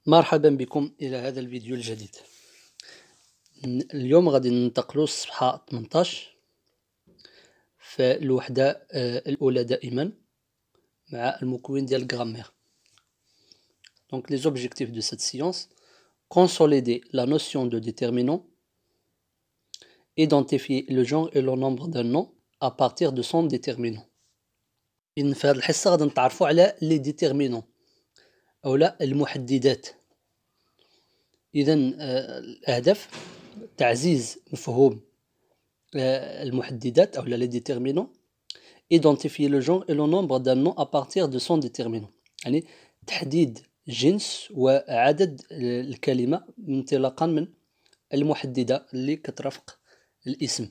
مرحبا بكم إلى هذا الفيديو الجديد. اليوم غادي ننتقلوا الصفحة 18 في الوحدة الأولى دائما مع المكون ديال الجرامير. Donc les objectifs de cette séance: consolider la notion de déterminant, identifier le genre et le nombre d'un nom à partir de son déterminant. إن في هذه الحصة غادي نتعرفوا على les déterminants أو لا المحددات. إذا الأهداف تعزيز مفهوم المحددات أو les déterminants, identifier le genre et le nombre d'un nom à partir de son déterminant, يعني تحديد جنس وعدد الكلمة انطلاقا من المحددة اللي كترافق الاسم.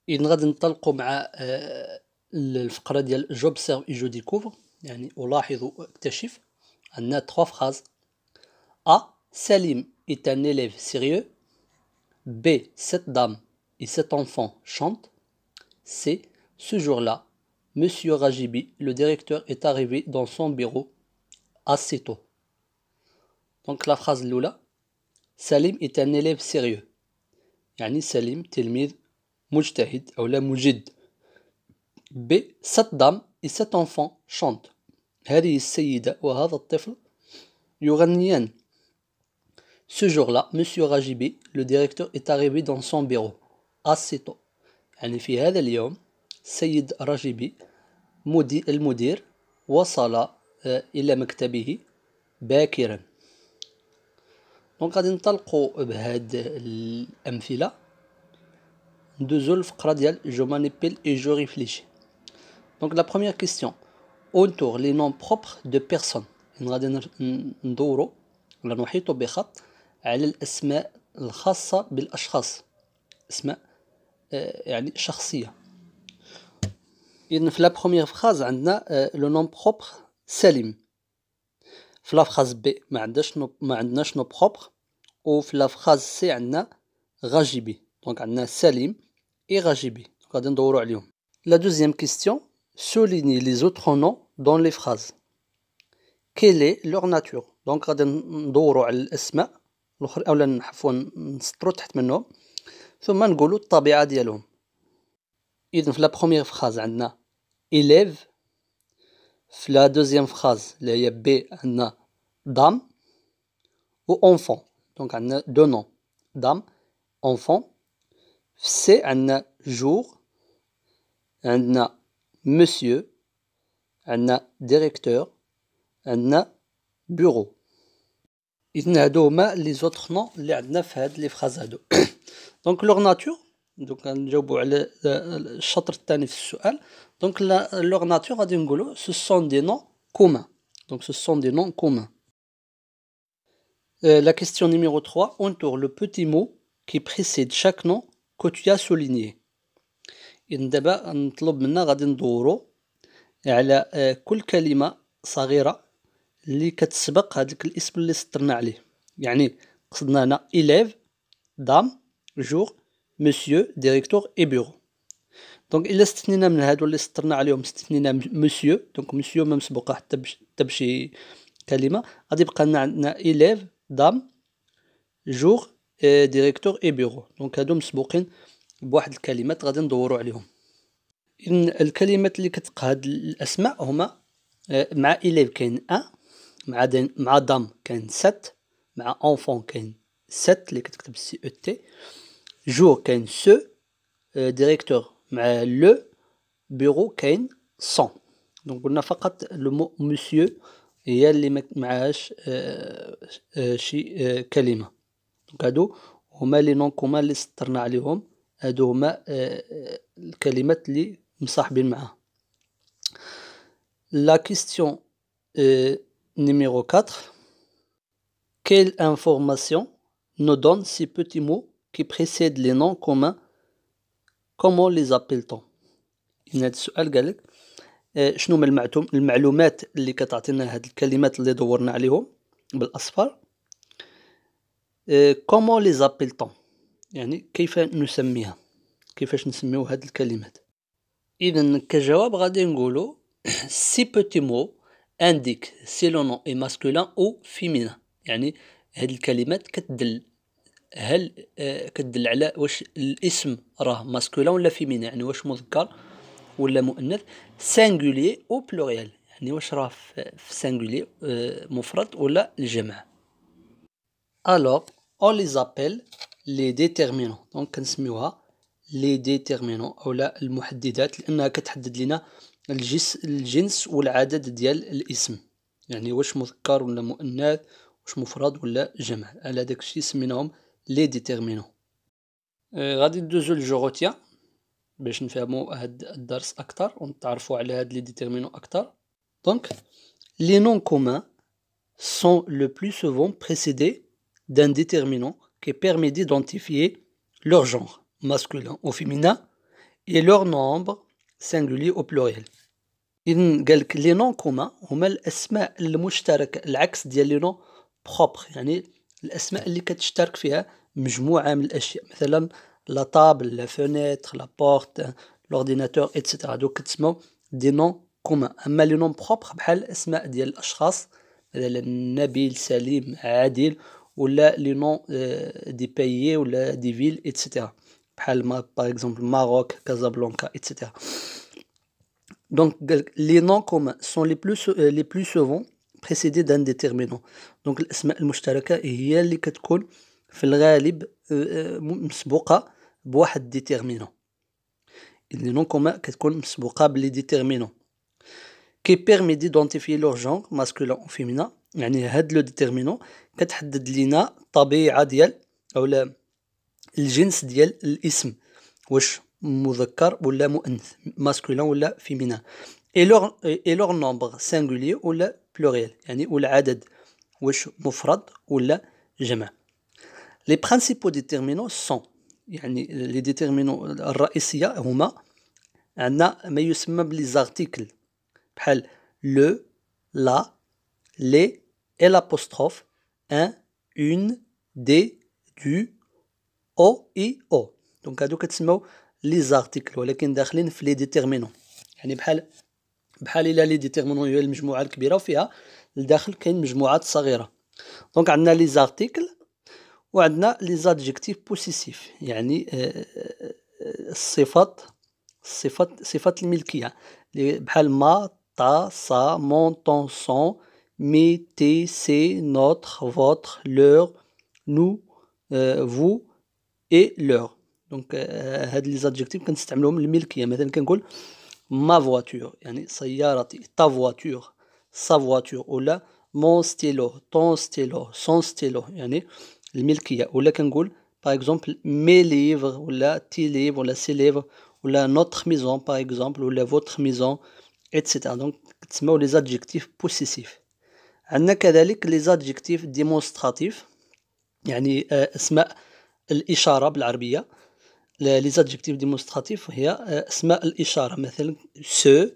إذن غادي ننطلقوا مع الفقرة ديال j'observe et je découvre، يعني ألاحظ وأكتشف. عندنا 3 phrases. A. Salim est un élève sérieux. B. Cette dame et cet enfant chantent. C. Ce jour-là, Monsieur Rajibi, le directeur, est arrivé dans son bureau assez tôt. Donc la phrase الأولى: Salim est un élève sérieux. يعني سليم تلميذ مجتهد أو لا مجد. B. Cette dame et cet enfant chantent. هذه السيدة وهذا الطفل يغنيان. Ce jour-là, Monsieur Rajibi, le directeur, est arrivé dans son bureau assez tôt. يعني في هذا اليوم السيد راجبي المدير وصل إلى مكتبه باكرا. دونك غادي ننطلقوا بهاد الأمثلة، ندوزو للفقرة ديال جو مانيبيل et je réfléchis. Donc la première question: entoure les noms propres de personnes. غادي ندورو ولا نحيط بخط على الأسماء الخاصة بالأشخاص، أسماء يعني شخصية. إذن في لا بروميير فراز عندنا لو نون بروبر سليم. في لا فراز بي ما عندناش نو بروبر، وفي لا فراز سي عندنا غاجيبي. دونك عندنا سليم اي غاجيبي، غادي ندورو عليهم. لا دوزيام كيستيون: soulignez les autres noms dans les phrases. Quelle est leur nature. دونك غادي ندورو على الأسماء الأخرى أولا عفوا نسطرو تحت منهم ثم نقولوا الطبيعة ديالهم. إذن في لا بروميير فراز عندنا élève، في لا دوزيام فراز اللي هي بي عندنا dame و enfant. دونك عندنا دو نون dame enfant. في سي عندنا jour، عندنا monsieur، عندنا directeur، عندنا bureau. إذن هادو هما لي زوتر نون اللي عندنا في هاد لي فراز هادو. دونك لوغ ناتور، دونك نجاوبو على الشطر الثاني في السؤال. دونك لوغ ناتور غادي نقولو سو سون دي نون كومان. دونك سو سون دي نون كومان. La question numéro 3: entoure le petit mot qui précède chaque nom que tu as souligné. إذن دابا نطلب منا غادي ندورو على كل كلمة صغيرة اللي كتسبق هذاك الاسم اللي سطرنا عليه. يعني قصدنا هنا élève، dame، jour، monsieur، directeur et bureau. دونك إلا استثنينا من هادو اللي سطرنا عليهم، استثنينا monsieur، دونك monsieur ما مسبوقة حتى بشي كلمة، غادي يبقى لنا عندنا élève، dame، jour، directeur et bureau. دونك هادو مسبوقين بواحد الكلمات غادي ندورو عليهم. إذن الكلمات اللي كتبقى هاد الأسماء هما مع élève كاين ان، مع دام كاين ست، مع enfant كاين ست اللي كتكتب سي او تي، jour كاين سو، ديريكتور مع لو، بيرو كاين سون. دونك قلنا فقط لو مو مسيو هي اللي ما معهاش شي كلمة. دونك هادو هما لي نون كومان اللي سطرنا عليهم، هادو هما الكلمات اللي مصاحبين معاها. لا كيستيون numéro 4: quelle information nous donne ces petits mots qui précèdent les noms communs? Comment les appelle-t-on? إن هاد السؤال قالك شنو هما المعلومات اللي كتعطينا هاد الكلمات اللي دورنا عليهم بالأصفر. Comment les appelle-t-on؟ يعني كيف نسميها، كيفاش نسميو هاد الكلمات. إذن كجواب غادي نقولو ces petits mots indiquent si le nom est masculin ou féminin. يعني هاد الكلمات كتدل هل كتدل على واش الاسم راه ماسكولين ولا فيمينا، يعني واش مذكر ولا مؤنث، سينغولي او بلوريال، يعني واش راه في سينغولي مفرد ولا الجمع. alors on les appelle les déterminants. donc كنسميوها les déterminants اولا المحددات، لانها كتحدد لنا الجنس والعدد ديال الاسم، يعني واش مذكر ولا مؤنث، واش مفرد ولا جمع. على داك الشيء سميناهم لي ديتيرمينون. غادي ندوزو للجغوتيا باش نفهمو هاد الدرس اكثر ونتعرفو على هاد لي ديتيرمينون اكثر. دونك les noms communs sont le plus souvent précédés d'un déterminant qui permet d'identifier leur genre masculin ou féminin et leur nombre singulier au pluriel. إذن قالك لي نون كومان هما الأسماء المشتركة، العكس ديال لي نون بروبر، يعني الأسماء اللي كتشترك فيها مجموعة من الأشياء، مثلا لا طابل، لا فونيتر، لا بورت، لورديناتور إتسيتيرا، هادو كتسمو دي نون كومان. أما لي نون بروبر بحال الأسماء ديال الأشخاص، مثلا نبيل، سليم، عادل، ولا لي نون دي بيي ولا دي فيل إتسيتيرا، بحال باغ اكزومبل ماروك، كازابلانكا إتسيتيرا. Donc, les noms communs sont les plus souvent précédés d'un déterminant. Donc, الأسماء المشتركة هي اللي كتكون في الغالب مسبوقة بواحد déterminant. Les noms communs كتكون مسبوقة بلي déterminant qui permet d'identifier leur genre masculin ou féminin. يعني هاد لو déterminant كتحدد لنا الطبيعة ديال أولا الجنس ديال الاسم، واش مذكر ولا مؤنث، ماسكولين ولا فيمينا، et leur nombre singulier ولا pluriel، يعني والعدد واش مفرد ولا جمع. les principaux déterminants sont، يعني les déterminants الرئيسية هما عندنا ما يسمى بلي زارتيكل، بحال le، la، les et l'apostrophe un، une، des، du، او اي او. دونك هادو كتسموا لي زارتيكل ولكن داخلين في لي ديتيرمينون، يعني بحال الا لي ديتيرمينون هي المجموعه الكبيره وفيها لداخل كاين مجموعات صغيره. دونك عندنا لي زارتيكل وعندنا لي زادجيكتيف بوسيسيف، يعني صفات الملكيه بحال ما، تا، سا، مون، طون، سون، مي، تي، سي، نوتر، فوتر، لور، نو، فو et leur. دونك هاد لي زادجيكتيف كنستعملوهم للملكيه، مثلا كنقول ما فواتور يعني سيارتي، تا فواتور، سا فواتور، ولا مون ستيلو، طون ستيلو، سون ستيلو، يعني الملكيه. ولا كنقول باغ اكزومبل مي ليفر، ولا تي ليفر، ولا سي ليفر، ولا نوتر ميزون باغ اكزومبل، ولا فوتر ميزون اتسيتيرا. دونك كتسموا لي زادجيكتيف بوسيسيف. عندنا كذلك لي زادجيكتيف ديمونستراتيف، يعني اسماء الإشارة بالعربية. لي زادجيكتيف ديمونستراتيف هي أسماء الإشارة، مثلا سو،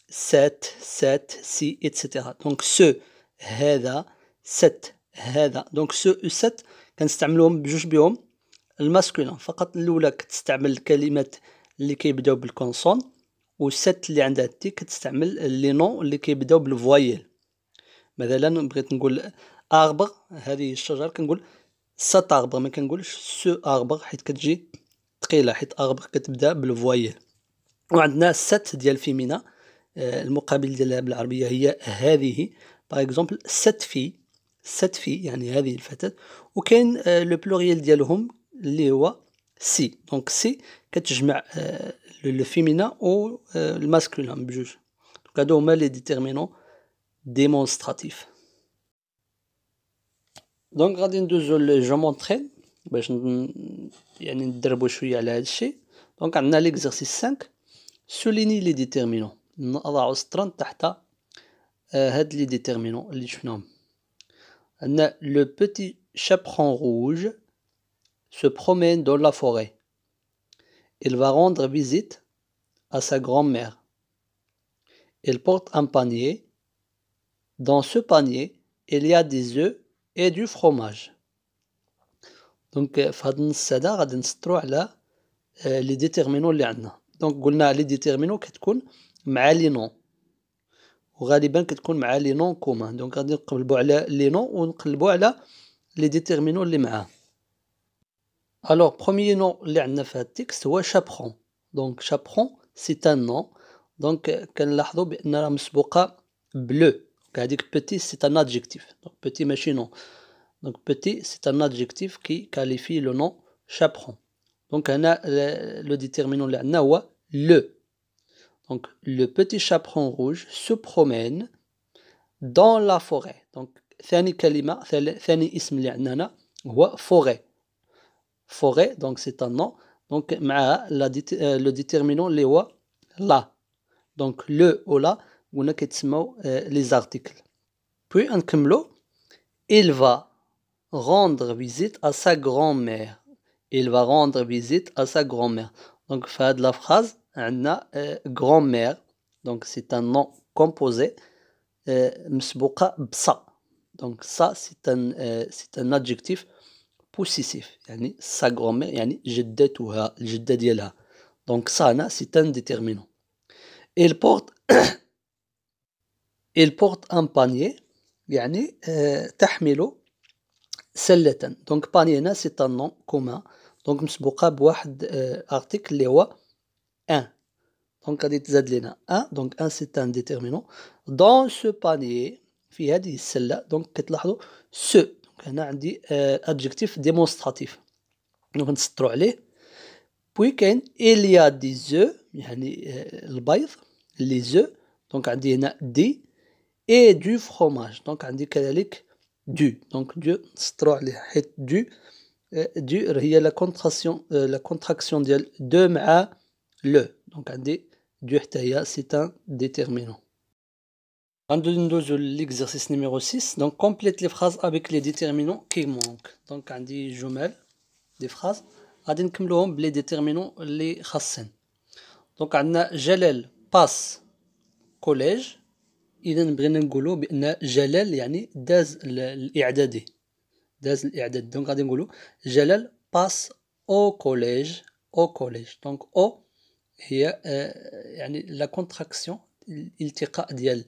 سات، سات، سي إتسيتيرا. دونك سو هذا، ست هذا. دونك سو و سات كنستعملوهم بجوج بهم الماسكولين، فقط الأولى كتستعمل الكلمات اللي كيبداو بالكونسون، و سات اللي عندها تي كتستعمل لي نون اللي كيبداو بالفوايل. مثلا بغيت نقول أغبغ، هذه الشجرة، كنقول سات أغبغ، ما كنقولش سو أغبغ حيت كتجي ثقيلة، حيت أغبغ كتبدا بالفوايل. وعندنا سات ديال فيمينا، المقابل ديالها بالعربية هي هذه، باغ اكزومبل سات في، سات في يعني هذه الفتاة. وكاين لو بلوريال ديالهم اللي هو سي. دونك سي كتجمع لو فيمينا و الماسكولين بجوج. دونك هادو هما لي ديتيرمينون ديمونستراتيف. دونك غادي ندوزو جو مونطري باش يعني ندربو شويه على هذا الشيء. دونك عندنا ليكزرسيس 5 سوليني لي ديتيرمينون، نضع سطرا تحت هاد لي ديتيرمينون اللي شفناهم. عندنا لو بوتي chaperon rouge se promène dans la forêt. Il va rendre visite à sa grand-mère. Il porte un panier. Dans ce panier, il y a des œufs et du fromage. دونك في هاد النص هذا غادي نسطرو على لي ديتيرمينون اللي عندنا. دونك قلنا لي ديتيرمينون كتكون مع لي نون، وغالبا كتكون مع لي نون كومان. دونك غادي نقلبوا على لي نون ونقلبوا على لي ديتيرمينون اللي معاه. الوغ بروميير نون اللي عندنا في هاد التكست هو شابرون. دونك شابرون سي ان نون. دونك كنلاحظوا بان راه مسبوقه بلو. دونك هذيك بوتي سي ان ادجيكتيف. دونك بوتي ماشي نون. دونك بوتي سي ان ادجيكتيف كي كاليفي لو نون شابرون. دونك هنا لو ديتيرمينون اللي عندنا هو لو. Donc, le petit chaperon rouge se promène dans la forêt. Donc, ثاني كلمة ثاني اسم اللي عندنا هنا هو forêt. Forêt, donc c'est un nom. Donc, مع le déterminant اللي هو la. Donc, le ou la قلنا كيتسموا les articles. Puis نكملوا. Il va rendre visite à sa grand-mère. Il va rendre visite à sa grand-mère. Donc, في هاد la phrase عندنا grand-mère. Donc, c'est un nom composé مسبوقة بصا. Donc, ça, c'est un adjectif possessif. يعني sa grand-mère يعني جدتها الجدة ديالها. Donc, ça, هنا c'est un déterminant. Il porte un panier يعني تحمل سلة. Donc, panier هنا c'est un nom commun. Donc, مسبوقة بواحد article اللي هو un. Donc, غادي تزاد لنا un. Donc, un c'est un déterminant. Dans ce panier في هذه السلة. Donc, كتلاحظوا ce. Donc, هنا عندي adjectif démonstratif. Donc, نسطروا عليه. Puis كاين il y a des œufs يعني البيض les œufs. Donc, عندي هنا des et du fromage. Donc, عندي كذلك du. Donc, du نسطروا عليه حيت du هي la contraction ديال de مع le. Donc, عندي du حتى هي c'est un déterminant. ندوزو l'exercice numéro 6. Donc, complète les phrases avec les déterminants qui manquent. Donc, عندي جمل des phrases غادي نكملوهم بلي déterminants اللي خاصين. Donc, عندنا جلال passe collège. إذا بغينا نقولوا بأن جلال يعني داز الإعدادي. دونك غادي نقولوا جلال passe au collège. Donc, au هي يعني la contraction الالتقاء ديال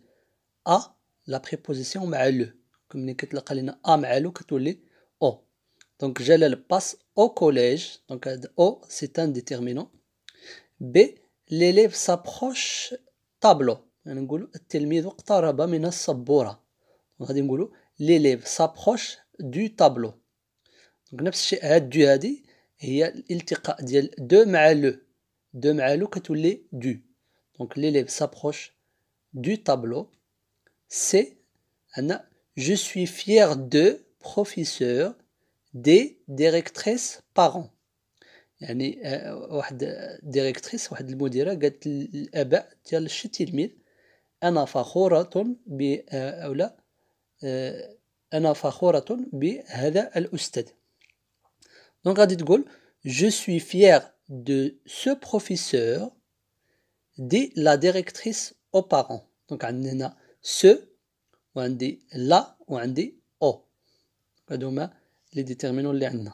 a la préposition مع le. ملي كتلقى لنا a مع le كتولي o. Donc جلال passe au collège. Donc o c'est un déterminant. B l'élève s'approche tableau. يعني نقولوا التلميذ اقترب من السبورة. غادي نقولوا l'élève s'approche du tableau. Donc نفس الشيء هاد دو هادي هي الالتقاء ديال دو مع لو. دو مع لو كتولي du. Donc l'élève s'approche du tableau. C عندنا je suis fier de professeur des directrices parents. يعني واحد ديريكتريس واحد المديرة قالت للآباء ديال شي تلميذ أنا فخورة أنا فخورة بهذا الأستاذ. دونك غادي تقول je suis fier de ce professeur دي la directrice aux parents. دونك عندنا هنا ce وعندي لا وعندي او. هادو هما لي ديتيرمينون اللي عندنا.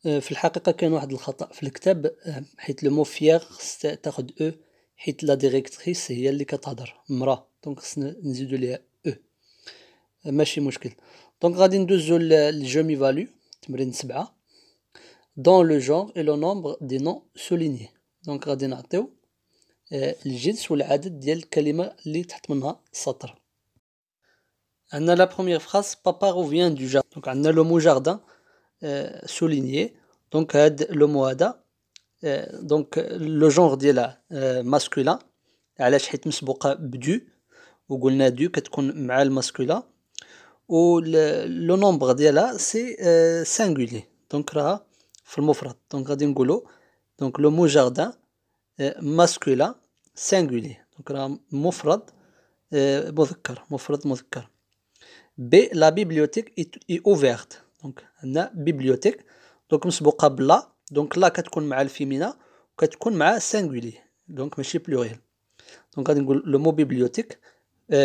في الحقيقة كاين واحد الخطأ في الكتاب حيت لو مو فيير خص تاخد او حيت لا ديريكتريس هي اللي كتهضر مرا. دونك خصنا نزيدو ليها او. ماشي مشكل. دونك غادي ندوزو للجو ميفالو تمرين 7 dans le genre et le nombre des noms soulignés. دونك غادي نعطيو الجنس والعدد ديال الكلمة اللي تحت منها سطر. عندنا لا بروميير فراس بابا روفيان دو جاردن. دونك عندنا لو مو جاردن souligné. دونك هاد لو مو هذا دونك لو جونغ ديالها ماسكولين. علاش؟ حيت مسبوقة بدو وقلنا دو كتكون مع الماسكولين و لو نومبر ديالها سي سانغولي. دونك راها في المفرد. دونك غادي نقولو دونك لو مو جاردن ماسكولين سانغولي. دونك راه مفرد مذكر. بي لا بيبليوتيك اي اوفيرت. دونك عندنا بيبليوتيك دونك مسبوقة بلا. دونك لا كتكون مع الفيمينا وكتكون مع سانغولي. دونك ماشي بلوريال. دونك غادي نقول لو مو بيبليوتيك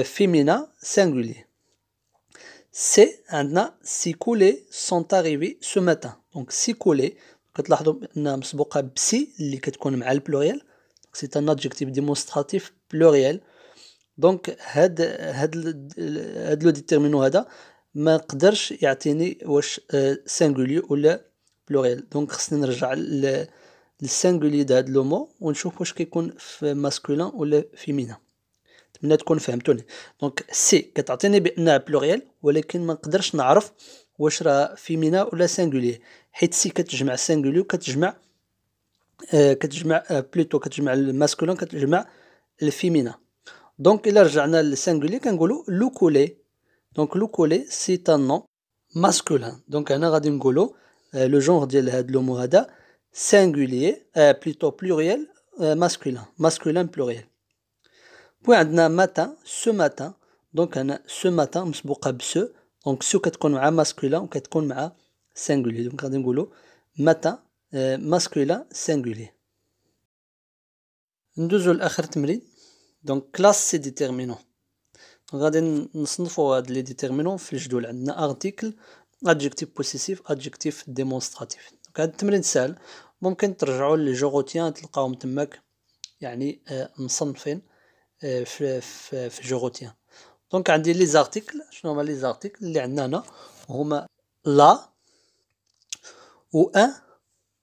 فيمينا سانغولي. سي عندنا سيكولي سونت اريفي سو ماتان. دونك سيكولي كتلاحظوا انها مسبوقة بسي اللي كتكون مع البلوريال. سي ان ادجيكتيف ديمونستراتيف بلوريال دونك هاد لو ديتيرمينو هذا ما قدرش يعطيني واش سينغولي ولا بلوريال. دونك خصني نرجع للسينغولي د هاد لو مو ونشوف واش كيكون في ماسكولين ولا فيمينا. نتمنى تكون فهمتوني. دونك سي كتعطيني بانها بلوريال ولكن ما نقدرش نعرف واش راه فيمينا ولا سينغولي، حيت سي كتجمع سينغولي وكتجمع بلوتو كتجمع الماسكولين كتجمع الفيمينا. دونك الا رجعنا للسينغولي كنقولوا لو كولي. دونك لو كولي سي ان نون ماسكولين. دونك هنا غادي نقولوا لو جونغ ديال هاد لو مو هذا سينغولي بلوتو بلوريال ماسكولين بلوريال. بوي عندنا ماتان سو ماتان. دونك هنا سو ماتان مسبوقه بسو. دونك سو كتكون مع ماسكولين وكتكون مع سينغولي. دونك غادي نقولوا ماتان ماسكولين سينغولي. ندوزو لاخر تمرين. دونك كلاس سي ديتيرمينون. غادي نصنفوا هاد لي ديتيرمينون في الجدول. عندنا ارتيكل ادجكتيف بوسيسيف ادجكتيف ديمونستراتيف. دونك هاد التمرين سهل، ممكن ترجعوا لي جوغوتيان تلقاوهم تماك يعني مصنفين في جوغوتيان. دونك عندي لي زارتيكل. شنو هما لي زارتيكل اللي عندنا هنا؟ هما لا و ان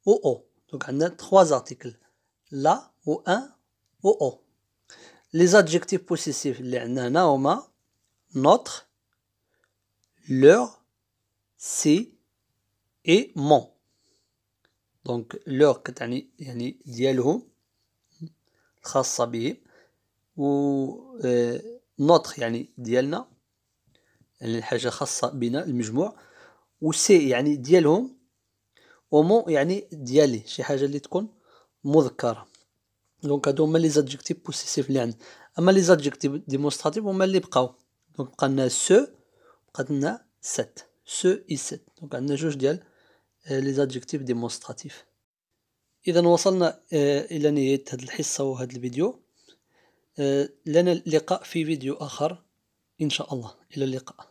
و او. دونك عندنا 3 زارتيكل لا و ان و او. Les adjectifs possessifs اللي عندنا هنا هما notre, leur, c'est et mon. donc leur كتعني يعني ديالهم الخاصة بهم، و notre يعني ديالنا يعني الحاجة خاصة بنا المجموع، و سي يعني ديالهم، و مون يعني ديالي شي حاجة اللي تكون مذكرة. دونك هادو هما لي زادجيكتيف بوسيسيف اللي عندنا. اما لي زادجيكتيف ديمونستراتيف هما اللي بقاو. دونك بقى لنا سو، بقات لنا سات، سو اي سات. دونك عندنا جوج ديال لي زادجيكتيف ديمونستراتيف. اذا وصلنا الى نهاية هاد الحصة وهاد الفيديو. لنا اللقاء في فيديو اخر ان شاء الله. الى اللقاء.